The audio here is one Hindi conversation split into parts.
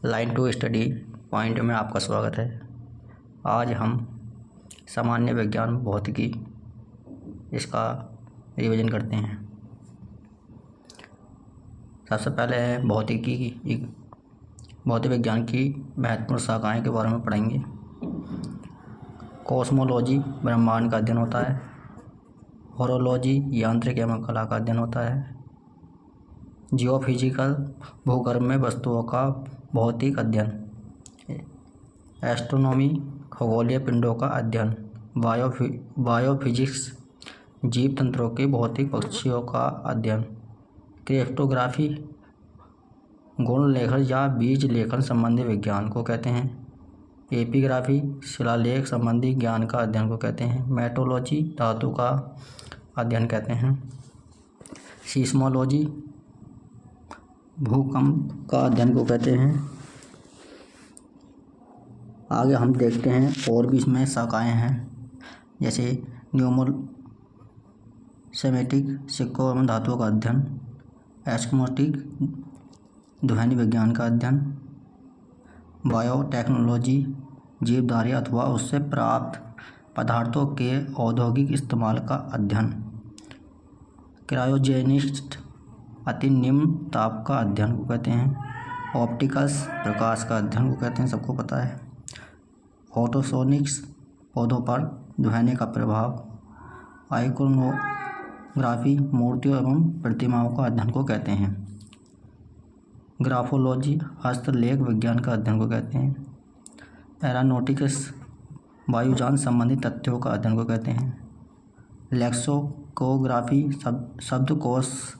लाइन टू स्टडी पॉइंट में आपका स्वागत है। आज हम सामान्य विज्ञान भौतिकी इसका रिवीजन करते हैं। सबसे पहले है भौतिकी की भौतिक विज्ञान की महत्वपूर्ण शाखाएं के बारे में पढ़ेंगे। कॉस्मोलॉजी ब्रह्मांड का अध्ययन होता है। होरोलॉजी यांत्रिक एवं कला का अध्ययन होता है। जियोफिजिकल भूगर्भ में वस्तुओं का भौतिक अध्ययन। एस्ट्रोनॉमी खगोलीय पिंडों का अध्ययन। बायोफिजिक्स जीव तंत्रों के भौतिक पक्षियों का अध्ययन। क्रिप्टोग्राफी गुण लेखन या बीज लेखन संबंधी विज्ञान को कहते हैं। एपिग्राफी शिलालेख संबंधी ज्ञान का अध्ययन को कहते हैं। मेटोलॉजी धातु का अध्ययन कहते हैं। सीस्मोलॉजी भूकंप का अध्ययन को कहते हैं। आगे हम देखते हैं और भी इसमें शाखाएं हैं, जैसे न्यूमोसेमेटिक सिक्कों एवं धातुओं का अध्ययन। एस्कोमोटिक ध्वनि विज्ञान का अध्ययन। बायोटेक्नोलॉजी जीवधारी अथवा उससे प्राप्त पदार्थों के औद्योगिक इस्तेमाल का अध्ययन। क्रायोजेनिस्ट अति निम्न ताप का अध्ययन को कहते हैं। ऑप्टिकल्स प्रकाश का अध्ययन को कहते हैं, सबको पता है। फोटोसोनिक्स पौधों पर ध्वनि का प्रभाव। आइकोनोग्राफी मूर्तियों एवं प्रतिमाओं का अध्ययन को कहते हैं। ग्राफोलॉजी हस्तलेख विज्ञान का अध्ययन को कहते हैं। एरोनॉटिक्स वायुयान संबंधी तथ्यों का अध्ययन को कहते हैं। लेक्सिकोग्राफी शब्दकोश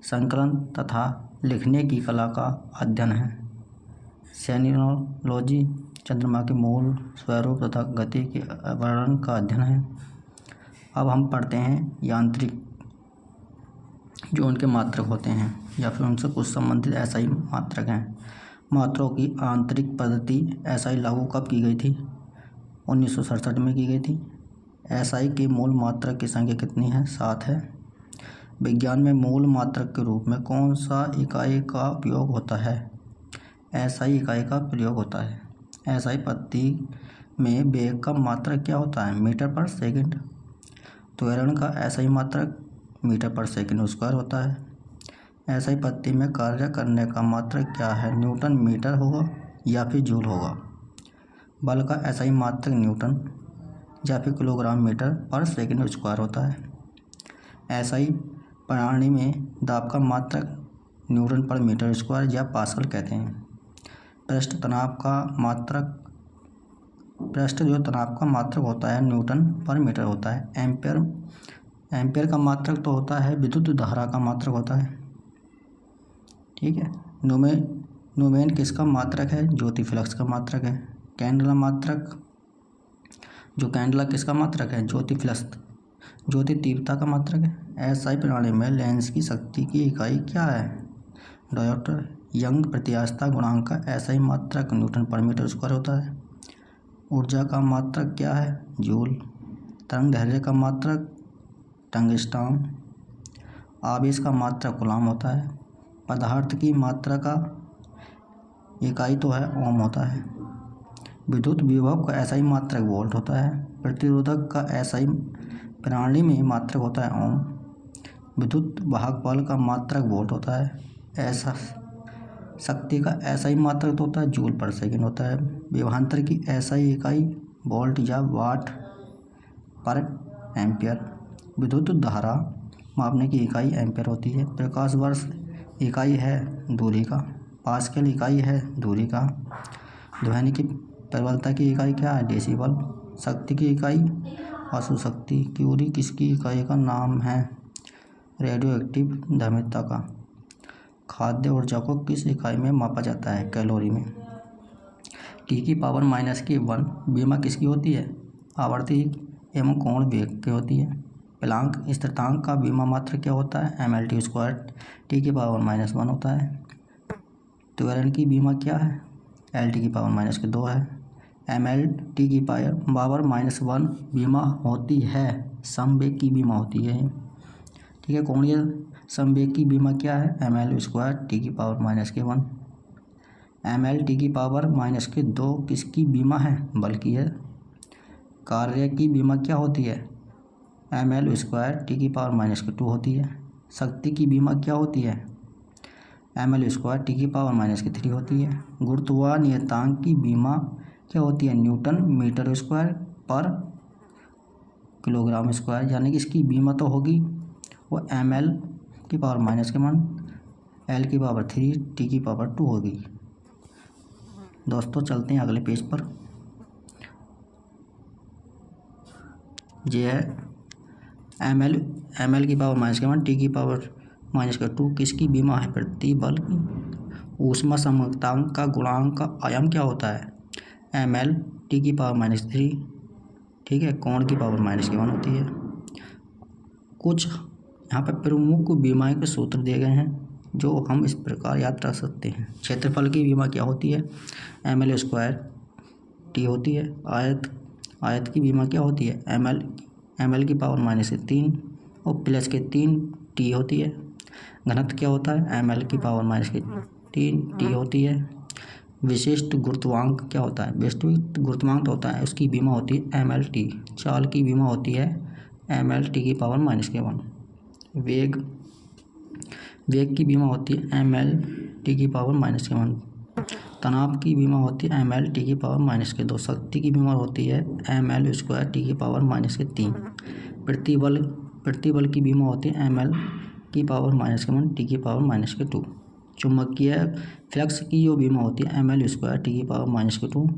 संकलन तथा लिखने की कला का अध्ययन है। सेनियोलॉजी चंद्रमा के मूल स्वरूप तथा गति के वर्णन का अध्ययन है। अब हम पढ़ते हैं यांत्रिक, जो उनके मात्रक होते हैं या फिर उनसे कुछ संबंधित एसआई मात्रक हैं। मात्रों की आंतरिक पद्धति एसआई लागू कब की गई थी? 1967 में की गई थी। एसआई के मूल मात्रक की संख्या कितनी है? 7 है। विज्ञान में मूल मात्रक के रूप में कौन सा इकाई का उपयोग होता है? एसआई इकाई का प्रयोग होता है। एसआई पद्धति में वेग का मात्रक क्या होता है? मीटर पर सेकंड। त्वरण का एसआई मात्रक मीटर पर सेकंड स्क्वायर होता है। एसआई पद्धति में कार्य करने का मात्रक क्या है? न्यूटन मीटर होगा या फिर जूल होगा। बल का एसआई मात्रक न्यूटन या फिर किलोग्राम मीटर पर सेकंड स्क्वायर होता है। एसआई प्रणाली में दाब का मात्रक न्यूटन पर मीटर स्क्वायर या पास्कल कहते हैं। पृष्ठ तनाव का मात्रक होता है न्यूटन पर मीटर होता है। एम्पियर का मात्रक तो होता है विद्युत धारा का मात्रक होता है, ठीक है। न्यूमेन किसका मात्रक है? ज्योति फ्लक्स का मात्रक है। कैंडेला मात्रक, जो कैंडेला किसका मात्रक है? ज्योति फ्लक्स, ज्योति तीव्रता का मात्रक है। एसआई प्रणाली में लेंस की शक्ति की इकाई क्या है? डायोप्टर। यंग प्रत्यास्थता गुणांक का एसआई मात्रक न्यूटन पर मीटर स्क्वायर होता है। ऊर्जा का मात्रक क्या है? जूल। तरंग दैर्ध्य का मात्रक टंगस्टन। आवेश का मात्रक कूलॉम होता है। पदार्थ की मात्रा का इकाई तो है ओम होता है। विद्युत विभव का एसआई मात्रक वोल्ट होता है। प्रतिरोधक का एसआई प्रणाली में मात्रक होता है ओम। विद्युत वाहक बल का मात्रक वोल्ट होता है। ऐसा शक्ति का एसआई मात्रक तो होता है जूल पर सेकंड होता है। विभवांतर की एसआई इकाई वोल्ट या वाट पर एम्पियर। विद्युत धारा मापने की इकाई एम्पियर होती है। प्रकाश वर्ष इकाई है दूरी का। पास्कल इकाई है दूरी का। ध्वनि की प्रबलता की इकाई क्या है? डेसिबल। शक्ति की इकाई अशु शक्ति। क्यूरी किसकी इकाई का नाम है? रेडियो एक्टिव धर्मिता का। खाद्य ऊर्जा को किस इकाई में मापा जाता है? कैलोरी में। T⁻⁻1 बीमा किसकी होती है? आवर्ती एवं कोण वेग की होती है। प्लांक स्थिरांक का बीमा मात्रक क्या होता है? mL² T⁻⁻1 होता है। त्वरण की बीमा क्या है? L⁻⁻2 है। mL⁻⁻1 बीमा होती है, समवेग की बीमा होती है, ठीक है। कोणीय समवेग की बीमा क्या है? mL² T⁻⁻1। ml टी की पावर माइनस के 2 किसकी बीमा है? बल की है। कार्य की बीमा क्या होती है? ml स्क्वायर टी की पावर माइनस के 2 होती है। शक्ति की बीमा क्या होती है? ml स्क्वायर टी की पावर माइनस के 3 होती है। गुरुत्वाकर्षण की बीमा क्या होती है? न्यूटन मीटर स्क्वायर पर किलोग्राम स्क्वायर, यानी कि इसकी बीमा तो होगी वो ml की पावर माइनस के मान l की पावर 3 टी की पावर 2 होगी। दोस्तों चलते हैं अगले पेज पर। ये है ml की पावर माइनस के मान टी की पावर माइनस का 2 किसकी बीमा है? प्रतिबल की। ऊष्मा समकांक का गुणांक का आयाम क्या होता है? ml टी की पावर माइनस 3, ठीक है। कोण की पावर माइनस के 1 होती है। कुछ यहाँ पर प्रमुख बीमाओं के सूत्र दिए गए हैं जो हम इस प्रकार याद रख सकते हैं। क्षेत्रफल की बीमा क्या होती है? ml स्क्वायर टी होती है। आयत की बीमा क्या होती है? ml की पावर माइनस से 3 और प्लस के 3 टी होती है। घनत्व क्या होता है? ml की पावर माइनस के 3 टी होती है। विशिष्ट गुरुत्वांक क्या होता है? विशिष्ट गुरुत्वांक होता है उसकी बीमा होती है ml टी। चाल की बीमा होती है ml टी की पावर माइनस के 1। वेग की बीमा होती है ml टी की पावर माइनस के 1। तनाव की बीमा होती है ml टी की पावर माइनस के 2। शक्ति की बीमा होती है ml स्क्वायर टी की पावर माइनस के 3। प्रतिबल की बीमा होती है ml की पावर माइनस के 1 टी की पावर माइनस के 2। चुंबकीय फ्लक्स की जो बीमा होती है ml स्क्वायर टी की पावर माइनस के 2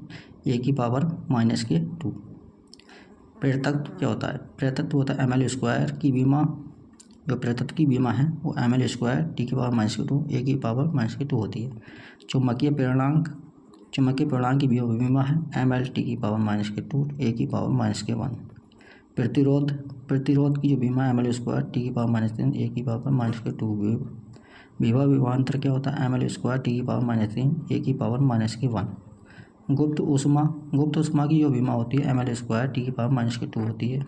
ए की पावर माइनस के 2। प्रेरकत्व क्या होता है? प्रेरकत्व होता है ml स्क्वायर की बीमा, जो प्रेरकत्व की बीमा है वो ml स्क्वायर टी की पावर माइनस के 2 ए की पावर माइनस के 2 होती है। चुंबकीय प्रेरणांक की बीमा है ml टी की पावर माइनस के 2 ए की पावर माइनस के 1। प्रतिरोध की जो बीमा है ml स्क्वायर टी की पावर माइनस 3 ए की पावर माइनस के 2। विभवांतर क्या होता है? ml स्क्वायर टी की पावर माइनस 3 ए की पावर माइनस के 1। गुप्त ऊष्मा की जो बीमा होती है ml स्क्वायर टी की पावर माइनस के 2 होती है।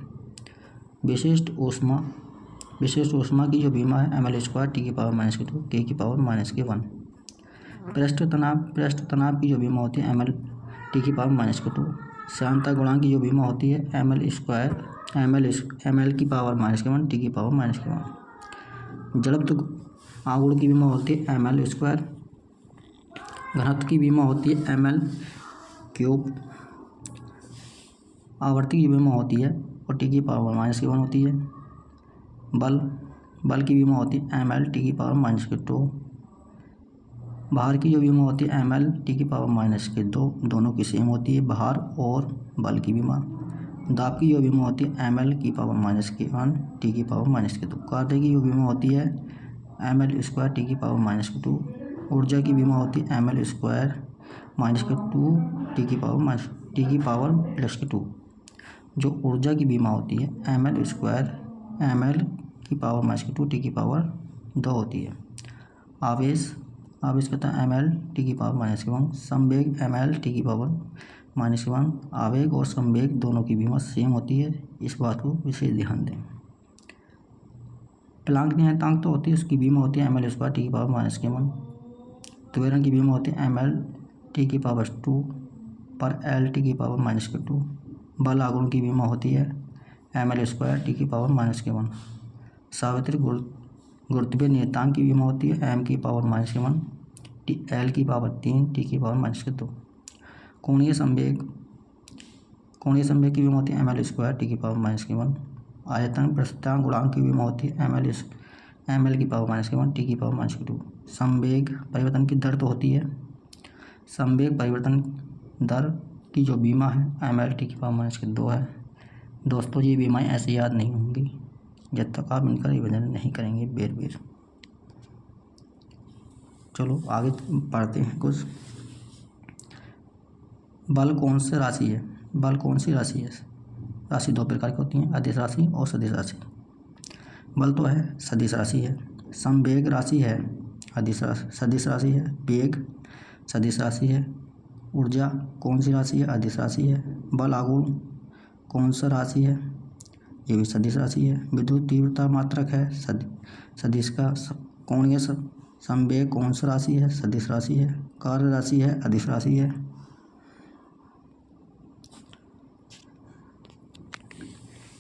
विशिष्ट ऊष्मा की जो बीमा है ml स्क्वायर टी की पावर माइनस के 2 के की पावर माइनस के 1। पृष्ठ तनाव की जो बीमा होती है ml टी की पावर माइनस के 2। श्यानता गुणांक की जो बीमा होती है ml स्क्वायर ml की पावर माइनस के 1 टी की पावर माइनस के 1। जड़त्व आघूर्ण की बीमा होती है ml स्क्वायर। घनत्व की बीमा होती है ml क्यूब। आवर्ती की बीमा होती है और टी की पावर माइनस के 1 होती है। बल की बीमा होती है ml टी की पावर माइनस के 2। भार की जो बीमा होती है ml टी की पावर माइनस के 2, दोनों की सेम होती है भार और बल की बीमा। दाब की जो बीमा होती है ml की पावर माइनस के 1 टी की पावर माइनस के 2। कार्य की जो बीमा होती है ml स्क्वायर टी की पावर माइनस के 2। ऊर्जा की बीमा होती है ml स्क्वायर माइनस के 2 टी की पावर प्लस के 2। जो ऊर्जा की बीमा होती है ml स्क्वायर ml की पावर माइनस के 2 टी की पावर 2 होती है। आवेश कहता है ml टी की पावर माइनस के 1। संवेग ml टी की पावर माइनस के 1। आवेग और संवेग दोनों की बीमा सेम होती है, इस बात को विशेष ध्यान दें। प्लांक नियतांक तो होती है, उसकी बीमा होती है ml स्क्वायर टी की पावर माइनस के 1। त्वरण की बीमा होती है ml टी की पावर 2 पर l टी की पावर माइनस के 2। बल आघूर्ण की बीमा होती है ml स्क्वायर टी की पावर माइनस के 1। सावित्री गुरुत्वीय नियतांक की बीमा होती है m की पावर माइनस के 1 l की पावर 3 टी की पावर माइनस के 2। कोणीय संवेग की बीमा होती है ml स्क्वायर टी की पावर माइनस के 1। आयतन प्रस्थान गुणांक की बीमा होती है ml की पावर माइनस के 1 टी की पावर माइनस के 2। संवेग परिवर्तन की दर तो होती है, संवेग परिवर्तन दर की जो बीमा है ml टी की पावर माइनस के 2 है। दोस्तों ये बीमाएँ ऐसे याद नहीं होंगी जब तक आप इनका रिविजन नहीं करेंगे बेर। चलो आगे पढ़ते हैं कुछ। बल कौन सी राशि है? राशि 2 प्रकार की होती हैं, अदिश राशि और सदिश राशि। बल तो है सदिश राशि है। संवेग राशि है सदिश राशि है। वेग सदिश राशि है। ऊर्जा कौन सी राशि है? अदिश राशि है। बल आघूर्ण कौन सा राशि है? ये भी सदिश राशि है। विद्युत तीव्रता मात्रक है सदिश का। कोणीय संवेग कौन सा राशि है? सदिश राशि है। कार्य राशि है, अदिश राशि है।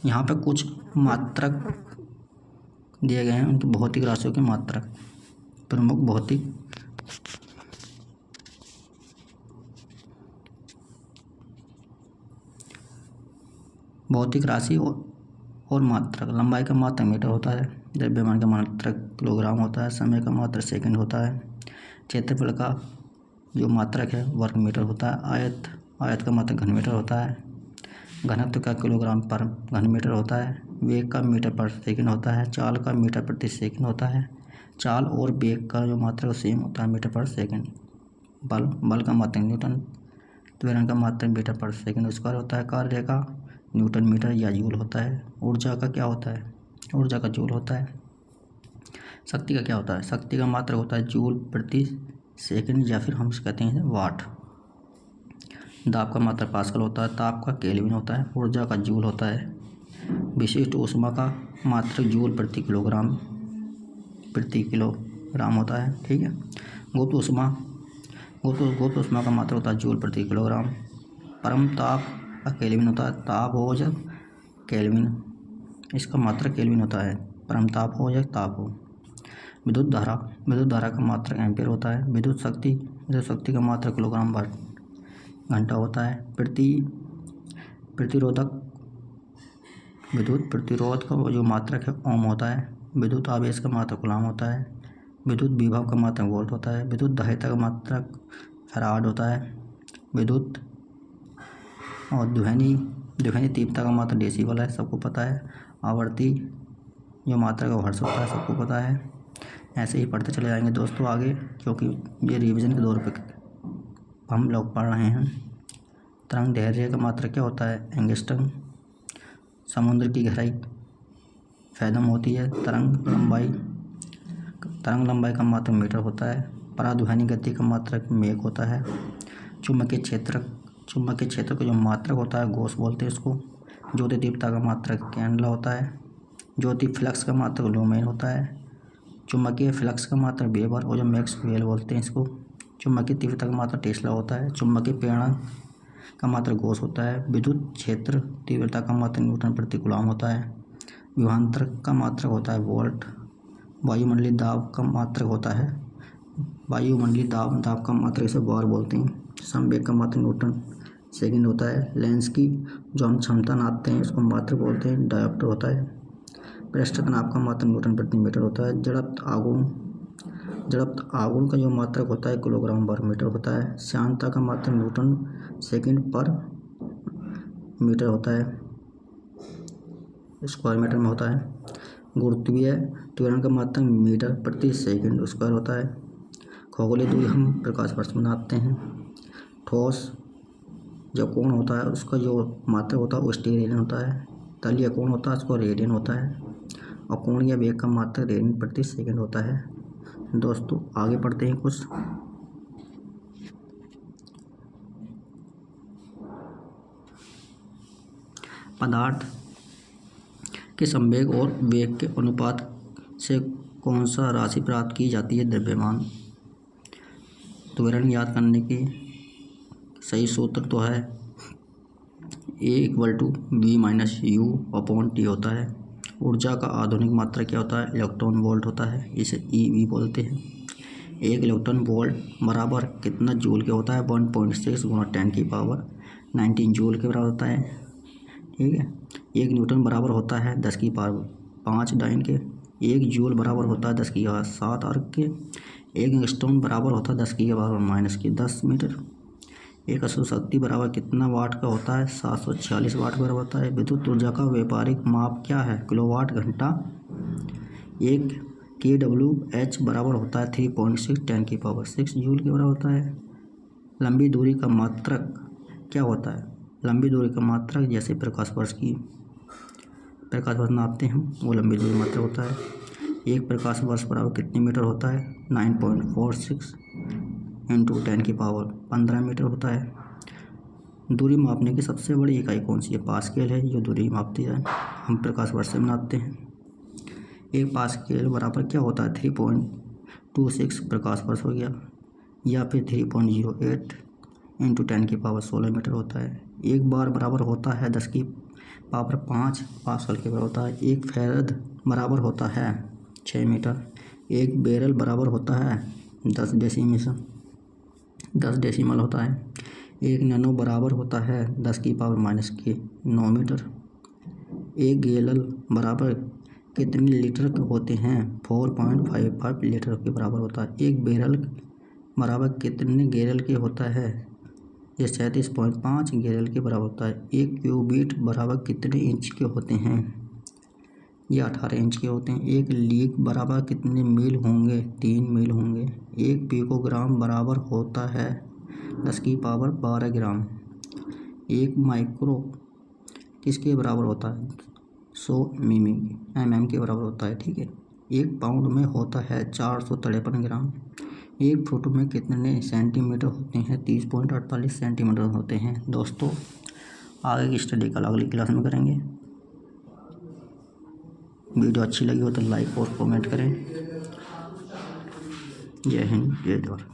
यहाँ पे कुछ मात्रक दिए गए हैं, उनकी भौतिक राशियों के मात्रक। प्रमुख भौतिक राशि और मात्रक। लंबाई का मात्रक मीटर होता है, द्रव्यमान का मात्रक किलोग्राम होता है, समय का मात्रक सेकंड होता है, क्षेत्रफल का जो मात्रक है वर्ग मीटर होता है, आयत का मात्रक घन मीटर होता है, घनत्व का किलोग्राम पर घन मीटर होता है, वेग का मीटर पर सेकंड होता है, चाल का मीटर प्रति सेकंड होता है, चाल और वेग का जो मात्रक सेम होता है मीटर पर सेकंड। बल का मात्रक न्यूटन, त्वरण का मात्रक मीटर पर सेकंड स्क्वायर होता है, कार्य का न्यूटन मीटर या जूल होता है, ऊर्जा का क्या होता है, ऊर्जा का जूल होता है, शक्ति का क्या होता है, शक्ति का मात्रक होता है जूल प्रति सेकंड या फिर हम कहते हैं वाट, दाब का मात्रक पास्कल होता है, ताप का केल्विन होता है, ऊर्जा का जूल होता है, विशिष्ट ऊष्मा का मात्रक जूल प्रति किलोग्राम होता है। ठीक है। गुप्त ऊष्मा का मात्रक होता है जूल प्रति किलोग्राम। परम ताप का केल्विन होता है, ताप हो जब केल्विन, इसका मात्रक केल्विन होता है, परम ताप हो या ताप हो। विद्युत धारा का मात्रक एम्पियर होता है। विद्युत शक्ति का मात्रक किलोग्राम पर घंटा होता है। विद्युत प्रतिरोध का जो मात्रक है ओम होता है। विद्युत आवेश का मात्रक कूलम होता है। विद्युत विभव का मात्रक वोल्ट होता है। विद्युत दाह्यता का मात्रक फैराड होता है। विद्युत और ध्वनि तीव्रता का मात्रक डेसिबल है, सबको पता है। आवर्ती जो मात्रक है हर्ट्ज होता है, सबको पता है। ऐसे ही पढ़ते चले जाएंगे दोस्तों आगे, क्योंकि ये रिवीजन के दौर पे हम लोग पढ़ रहे हैं। तरंग दैर्घ्य का मात्रक क्या होता है, एंगस्ट्रम। समुद्र की गहराई फैदम होती है। तरंग लंबाई का मात्रक मीटर होता है। पराध्वनि गति का मात्रक मेघ होता है। चुंबकीय क्षेत्र का जो मात्रक होता है गॉस बोलते हैं इसको। ज्योति तीव्रता का मात्रक कैंडला होता है। ज्योति फ्लक्स का मात्रक लुमेन होता है। चुंबकीय फ्लक्स का मात्रक वेबर और जो मैक्सवेल बोलते हैं इसको। चुंबकीय तीव्रता का मात्रक टेस्ला होता है। चुंबकीय प्रेरण का मात्रक गॉस होता है। विद्युत क्षेत्र तीव्रता का मात्रक न्यूटन प्रति कूलम होता है। विभवांतर का मात्रक होता है वोल्ट। वायुमंडलीय दाब का मात्रक होता है, वायुमंडलीय दाब का मात्रक इसे बार बोलते हैं। संवेग का मात्रक न्यूटन सेकंड होता है। लेंस की जो हम क्षमता नापते हैं उसको मात्रक बोलते हैं, डायोप्टर होता है। पृष्ठ तनाव का मात्रक न्यूटन प्रति मीटर होता है। जड़त्व आघूर्ण का जो मात्रक होता है किलोग्राम पर मीटर होता है। श्यानता का मात्रक न्यूटन सेकंड पर मीटर होता है, स्क्वायर मीटर में होता है। गुरुत्वीय त्वरण का मात्रक मीटर प्रति सेकंड स्क्वायर होता है। खगोलीय दूरी हम प्रकाश वर्ष में नापते हैं। ठोस जो कोण होता है उसका जो मात्रक होता है वो स्टेरेडियन होता है। तलीय कोण होता है उसको रेडियन होता है। और कोणीय वेग का मात्रक रेडियन प्रति सेकंड होता है। दोस्तों आगे पढ़ते हैं कुछ। पदार्थ के संवेग और वेग के अनुपात से कौन सा राशि प्राप्त की जाती है, द्रव्यमान। त्वरण याद करने की सही सूत्र तो है A=V-U/T होता है। ऊर्जा का आधुनिक मात्रक क्या होता है, इलेक्ट्रॉन वोल्ट होता है, इसे EV बोलते हैं। 1 इलेक्ट्रॉन वोल्ट बराबर कितना जूल के होता है, 1.6 × 10⁻19 जूल के बराबर होता है। ठीक है। 1 न्यूटन बराबर होता है 10⁵ डाइन के। 1 जूल बराबर होता है 10⁷ अर्ग के। 1 एंगस्ट्रॉम बराबर होता है 10⁻⁻10 मीटर। एक अशुद्ध शक्ति बराबर कितना वाट का होता है, 746 वाट बराबर होता है। विद्युत ऊर्जा का व्यापारिक माप क्या है, किलोवाट घंटा। 1 kWh बराबर होता है 3.6 10⁶ जूल के बराबर होता है। लंबी दूरी का मात्रक क्या होता है, लंबी दूरी का मात्रक जैसे प्रकाश वर्ष नापते हैं वो लंबी दूरी मात्रक होता है। 1 प्रकाश वर्ष बराबर कितने मीटर होता है, 9.46 × 10⁻15 मीटर होता है। दूरी मापने की सबसे बड़ी इकाई कौन सी है, पास्केल है जो दूरी मापती है, हम प्रकाश वर्ष से नापते हैं। 1 पास्केल बराबर क्या होता है, 3.26 प्रकाश वर्ष हो गया। या फिर 3.08 इंटू 10⁻16 मीटर होता है। एक बार बराबर होता है 10⁻5 पास्कल के बराबर होता है। एक फैरड बराबर होता है 6 मीटर। एक बैरल बराबर होता है 10 डेसिमल होता है। एक नैनो बराबर होता है 10⁻⁻9 मीटर। एक गैलन बराबर कितने लीटर के होते हैं? 4.55 लीटर के बराबर होता है। एक बैरल बराबर कितने गैलन के होता है? ये 37.5 गैलन के बराबर होता है। एक क्यूबिट बराबर कितने इंच के होते हैं? ये 18 इंच के होते हैं। एक लीग बराबर कितने मील होंगे? 3 मील होंगे। एक पिकोग्राम बराबर होता है 10⁻12 ग्राम। एक माइक्रो किसके बराबर होता है? 100 mm के बराबर होता है। ठीक है। एक पाउंड में होता है 453 ग्राम। एक फुट में कितने सेंटीमीटर होते हैं? 30.48 सेंटीमीटर होते हैं। दोस्तों आगे की स्टडी कल अगली क्लास में करेंगे। वीडियो अच्छी लगी हो तो लाइक और कमेंट करें। जय हिंद, जय भारत।